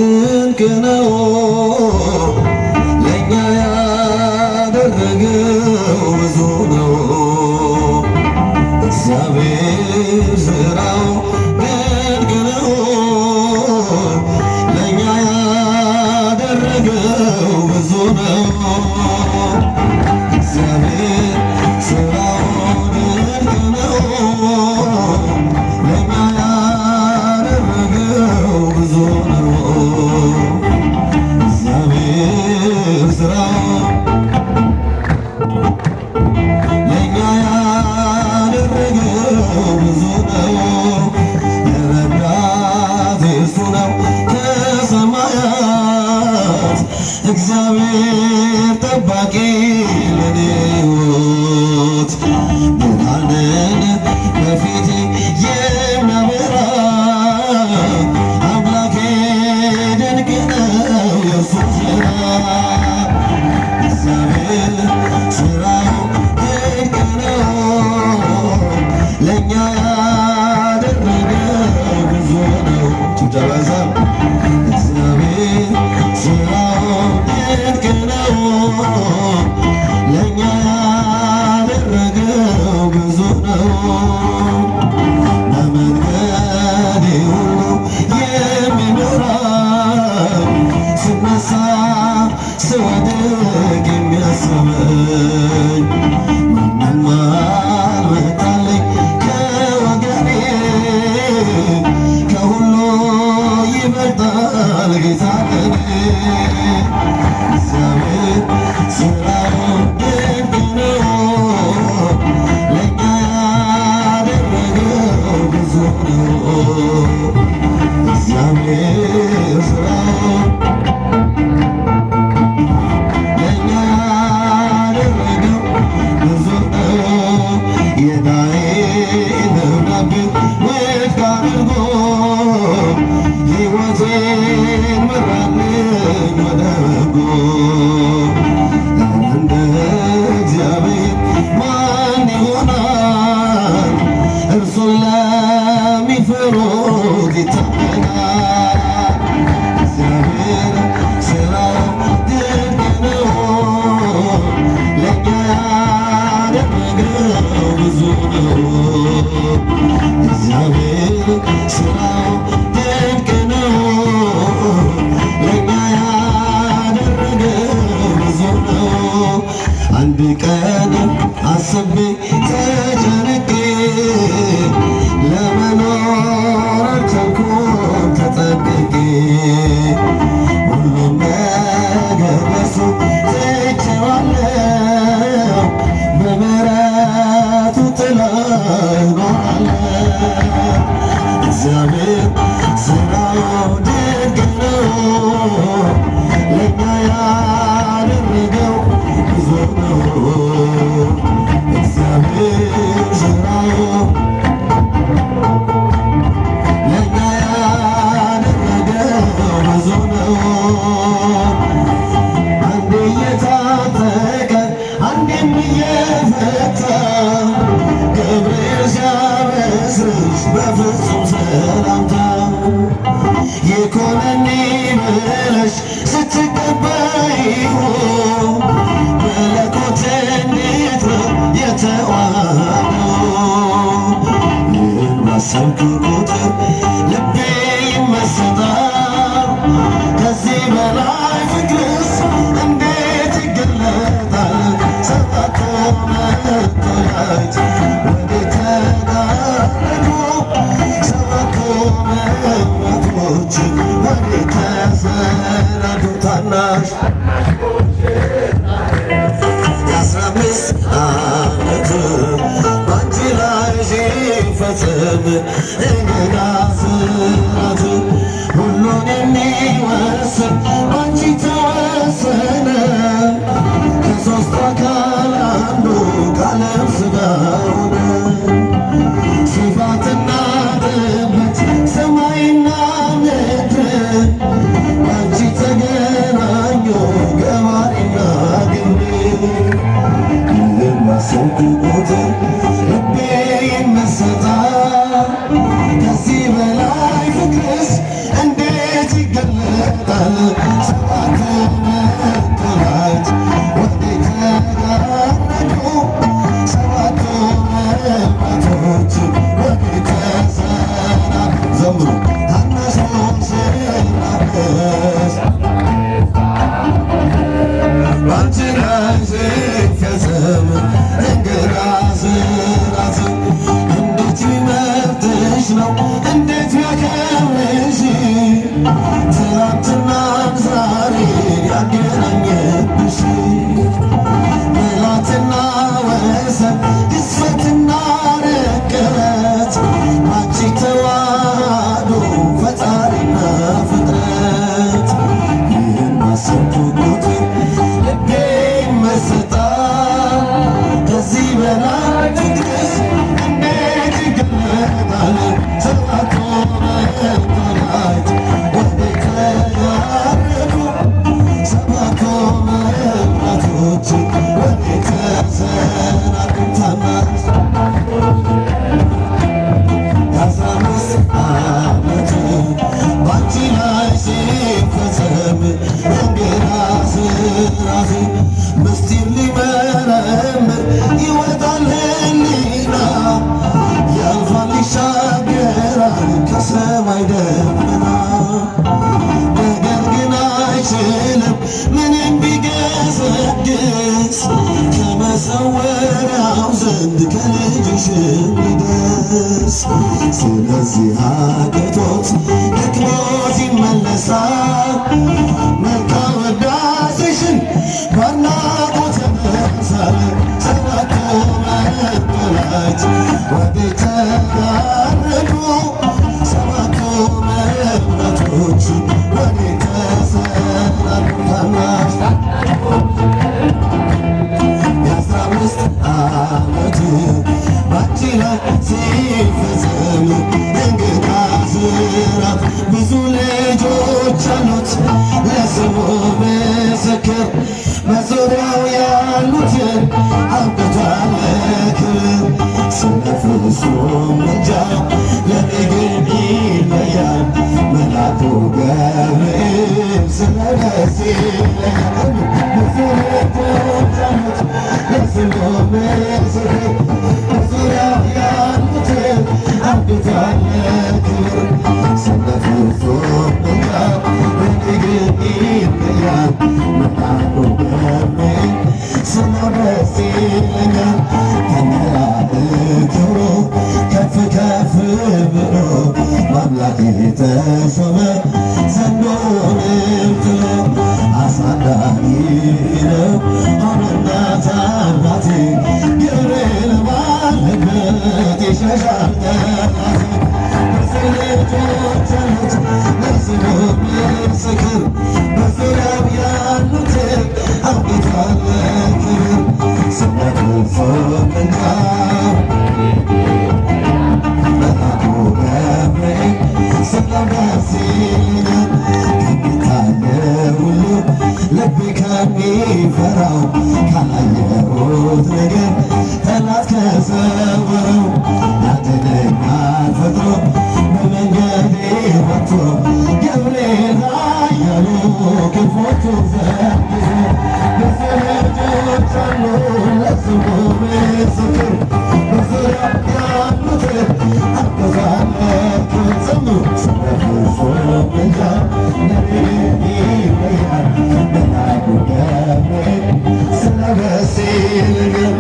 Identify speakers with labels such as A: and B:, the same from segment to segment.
A: ድንቅ ነው ለእኛ ያደረገው ብዙ ነው። እግዚአብሔር ሥራው ድንቅ ነው ለእኛ ያደረገው ብዙ ነው። እግዚአብሔር ሥራው ድንቅ ነው ለእኛ ያደረገው ብዙ ነው። እግዚአብሔር ሥራው ለእኛ ያደረገው ብዙ ነው። የረዳት እርሱ ነው ከሰማያት እግዚአብሔር ጠባቂ ለኔ ሕይወት ብርሃንን በፊቴ የሚያበራ አምላኬ ድንቅ ነው የእርሱ ሥራ። እግዚአብሔር ሥራው ድንቅ ነው ለእኛ ያደረገው ብዙ ነው። ጭብጨባ እግዚአብሔር ሥራው ድንቅ ነው ለእኛ ያደረገው ብዙ ነው። በመንገዴ ሁሉ የሚመራኝ ስነሳ ስወድቅ የሚያስበኝ ማንም አልመጣልኝ ከወገኔ ከሁሉ ይበልጣል ጌታ ለኔ። እግዚአብሔር ሥራው ድንቅ ነው ለእኛ ያደረገው ብዙ ነው። እግዚአብሔር ሥራው ለእኛ ያደረገው ብዙ ነው። የዕዳዬን ደብዳቤ ውድቅ አድርጎ ሕይወቴን መራልኝ ወደ በጎ። እንደ እግዚአብሔር ማን ይሆናል? እርሱን ለሚፈሩት ይታመናል። እግዚአብሔር ሥራው ድንቅ ነው ለእኛ ያደረገው ብዙ ነው። እግዚአብሔር ሥራው ድንቅ ነው ለእኛ ያደረገው ብዙ ነው። አንድ ቀን አስቤ ተጨንቄ ለመኖር አልቻልኩም ተጠንቅቄ። ሁሉም ነገር ለእርሱ ትቼዋለሁ በምሕረቱ ጥላ እኖራለሁ። እግዚአብሔር ሥራው ድንቅ ነው ለእኛ ያደረገው ብዙ ነው። እግዚአብሔር ሥራው ለእኛ ያደረገው ብዙ ነው። አንዴ እየታጠቀ አንዴም እየፈታ ገብርኤል ሲያበስርሽ በፍጹም ሰላምታ ይኩነኒ ብለሽ ስትቀበይው መለኮት እንዴት ነው የተዋሃደው። ይህን ባሰብኩ ቁጥር ልቤ ይመሰጣል። ከዚህ በላይ ፍቅርስ እንዴት ይገለጣል? ሰጣቶ መለኮት ወዴት ተጋረዱ? ሰባቱ መለኮቶች ወዴት ተሰናዱ? ታናሽ የ15 ዓመት ባንቺ ላይ ሲፈጽም እንግዳ ስራት ሁሉን የሚወስን ባንቺ ተወሰነ። ከሦስቱ አካል አንዱ ቃልም ሥጋ ሆነ። ሲፋትና ጥበት ሰማይና ምድር ባንቺ ተገናኙ ገባሬና ግብር። ይህን ባሰብኩ ቁጥር ልቤ ይመሰጣል። ከዚህ በላይ ፍቅርስ እንዴት ይገለጣል? ይመጣል ሰባት መላእክት ወዴት ተጋረዱ ሰባቱ መላእክቶች ወዴት ተሰናዱ ዘምሩ ታናሽ ስናገስ ባንቺ ላይ ሲፈጸም እንግዳ ስራት እንዴት ቢመርጥሽ ነው እንዴት ቢያከብርሽ ትናንትና ዛሬ ያገናኘብሽ መላትና ወሰን ግዝፈትና ርቀት ባንቺ ተዋህዶ ፈጣሪና ፍጥረት ይህን ባሰብኩ ቁጥር ልቤ ይመሰጣል ከዚህ በላይ ፍቅርሽ እንዴት ይገለጣል ሰባቱ መላእክት ወዴት ተጋረዱ ሰባቱ መላእክቶች ወዴት ተሰናዱ ታናሽ የአስራ አምስት ዓመት ባንቺ ላይ ሲፈጸም እንግዳ ስራት ምስጢር ሊመረምር ይወጣል ሕሊና ያልፋል ይሻገራል ከሰማይ ደመና ነገር ግን አይችልም ምንም ቢገሰግስ ከመሰወሪያው ዘንድ ከልጅሽ ሊደርስ ስለዚህ አቅቶት ደክሞት ይመለሳል መልካም ውዳሴሽን ባድናቆት ያነሳል ሰባቱ መላእክት ወዴት ተጋረዱ ሰባቱ መላእክቶች ወዴት ተሰናዱ ታናሽ የአስራ አምስት ዓመት ባንቺ ላይ ሲፈጸም እንግዳ ስራት ብዙ ልጆች አሉት ለስሙ ምስክር በዙሪያው ያሉትን አብቅቷል ክብር ስለ ፍጹም ምልጃው ለኔ ግን ይለያል መልአኩ ገብርኤል ስለ ደስ ይለኛል ብዙ ልጆች አሉት ለስሙ ምስክር በዙሪያው ያሉትን አብቅቷል ክብር ስለ ፍጹም ምልጃው ለኔ ግን ይለያል መልአኩ ገብርኤል ስለ ደስ ይለኛል ከመላእክት ክብሩ ከፍ ከፍ ብሎ በአምላክ የተሾመ ዘንዶንም ጥሎ አሳዳጊ ነው ሆነና ታባቴ ገብርኤል ባለበት ይሸሻል ጠላቴ ብዙ ልጆች አሉት ለስሙ ምስክር በዙሪያው ያሉትን አብቅቷል ክብር ስለ ፍጹም ምልጃው መልአኩ ገብርኤል ስለ ደስ ይለኛል ከሚታየው ሁሉ ልቤ ከሚፈራው ካላየሁት ነገር ጠላት ከሰወረው ያድነኛል ፈጥሮ በመንገዴ ወጥቶ ገብርኤል ኃያሉ ክንፎቹ ዘርግቶ ብዙ ልጆች አሉ ለስሙ ምስክር በዙሪያው ያሉትን አገዛለሁ ዘምሩ ስለ ፍጹም ምልጃው ለኔ ይለያል መልአኩ ገብርኤል ስለ ደስ ይለኛል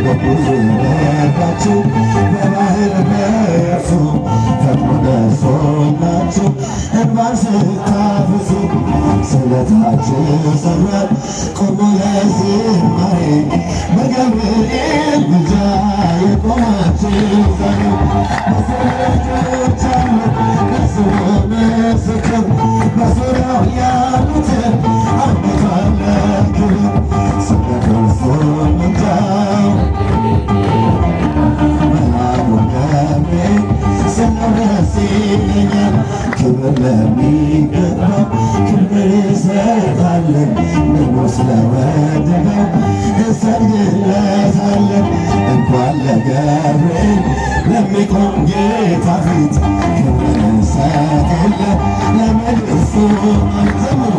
A: በብዙ ነጋችሁ በባህር በየብሱ ፈጥኖ ደርሶላችሁ እንባን ስታፈሱ ስለታችሁ ሰምሯል ቆሞ ለዝማሬ በገብርኤል ምልጃ የቆማችሁ ዛሬ ብዙ ልጆች አሉ ለስሙ ምስክር በዙሪያው ያሉትን አብቅቷል ክብር ስለ ፍጹም ምልጃው መልአኩ ገብርኤል ስለ ደስ ይለኛል ክብር ለሚገባው ክብር እንሰጣለን ንጉሥ ለወደደው እንሰግድለታለን እንኳን ለገብርኤል ለሚቆም ጌታ ፊት ክብር ሚሰጥ የለ ለመልሱ ዘምሩ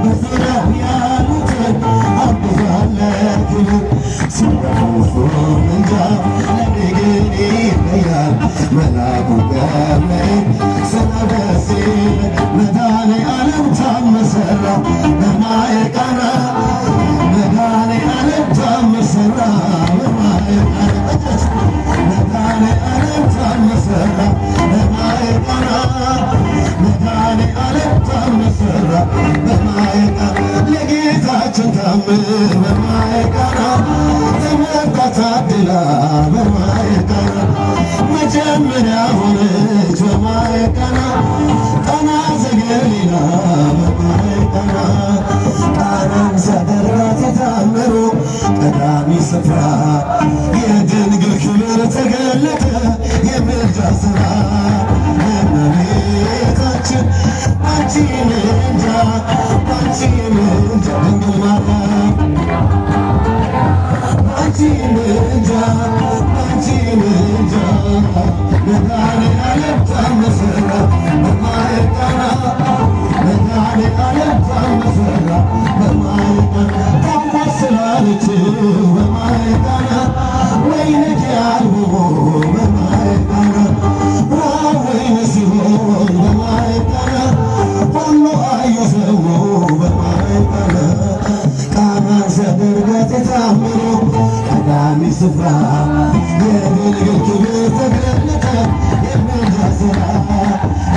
A: በዙሪያው ያሉትን አብዛለ ክብር ሲረፉ እንጃ ለኔ ግን ይለያል መላኩ ገብርኤል ሰናበሴ መድኃኔዓለም ታመሰራ በማየ ቃና መድኃኔዓለም ታመሰራ በማየ ቃና መድኃኔዓለም ታመሰራ በማየ ቃና መድኃኔዓለም ታመሰራ በማየ ቃና ለጌታችን ታምር በማየ ቃና ተመርጣ ታድላ በማየ ቃና መጀመሪያ ሆነች በማየ ቃና ቃና ዘገሊላ በማየ ቃና ቃናን ሲያደርጋት የታምሩ ቀዳሚ ስፍራ የድንግል ክብር ተገለጠ የምልጃ ሥራ እመቤታችን አንቺ ምልጃ አንቺ ምልጃ ድንግል ማርያም አንቺ ምልጃ አንቺ ምልጃ መድኃኔዓለም ታመሰራ በማየ ቃና መድኃኔዓለም ታመሰራ በማየ ቃና ታወስላለችው በማየ ቃና ወይንክ ያልቦ በማየ ቃና ወይን ሲሆን በማየ ቃና ሁሉ አዩ ሰው በማየ ቃና ቃናን ሲያደርጋት የታምሩ ቀዳሚ ስፍራ የድንግል ክብር ተገለጠ የምልጃ ሥራ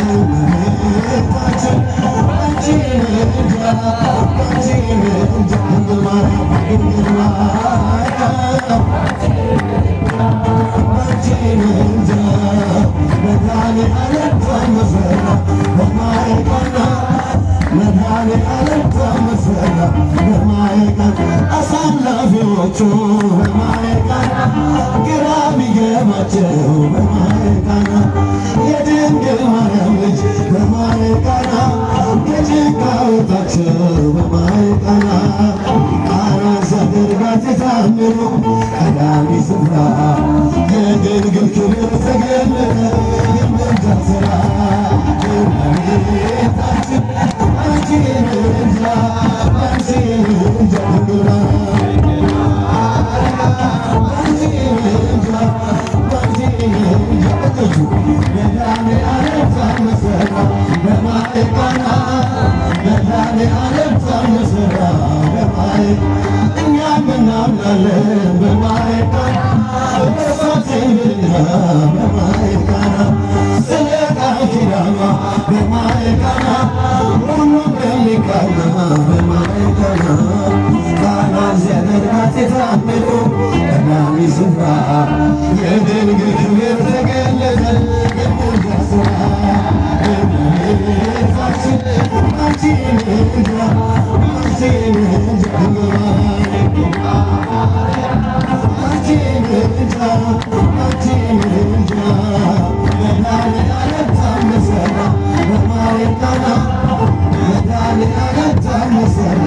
A: እመቤታችን አንቺ ምልጃ አንቺ ምልጃ ድንግል ማርያም ድንግል ማርያም አንቺ ምልጃ መድኃኔዓለም ታመሰራ በማየ ቃና መድኃኔዓለም ታመሰራ በማየ ቃና አሳላፊዎቹ በማየ ቃና ግራ ቢገባቸው በማየ ቃና የድንግል ማርያም ልጅ በማየ ቃና ከጭቃ ወጣቸው በማየ ቃና ቃና ሲያደርጋት የታምሩ ቀዳሚ ስፍራ የድንግል ክብር ተገለጠ የምልጃ ሥራ እመቤታችን አንቺ ምልጃ አንቺ ምልጃ ድንግል አንቺ ምልጃ አንቺ ምልጃ መድኃኔዓለም ታመሰራ በማየ ቃና መድኃኔዓለም ታመሰራ በማየ እኛም እናምናለን በማየ ቃና በሳቴን ብልና በማየ ቃና ስለ ቃል ኪዳኗ በማየ ቃና ሁሉም በሚቃና በማየ ቃና ቃና ሲያደርጋት የታምሩ ቀዳሚ ስፍራ የድንግል ክብር ተገለጠ የምልጃ ሥራ እመቤታችን አንቺ ምልጃ አንቺ ምልጃ ድንግል አንቺ ምልጃ አንቺ ምልጃ መድኃኔዓለም ታመሰራ በማየ ቃና መድኃኔዓለም ታመሰራ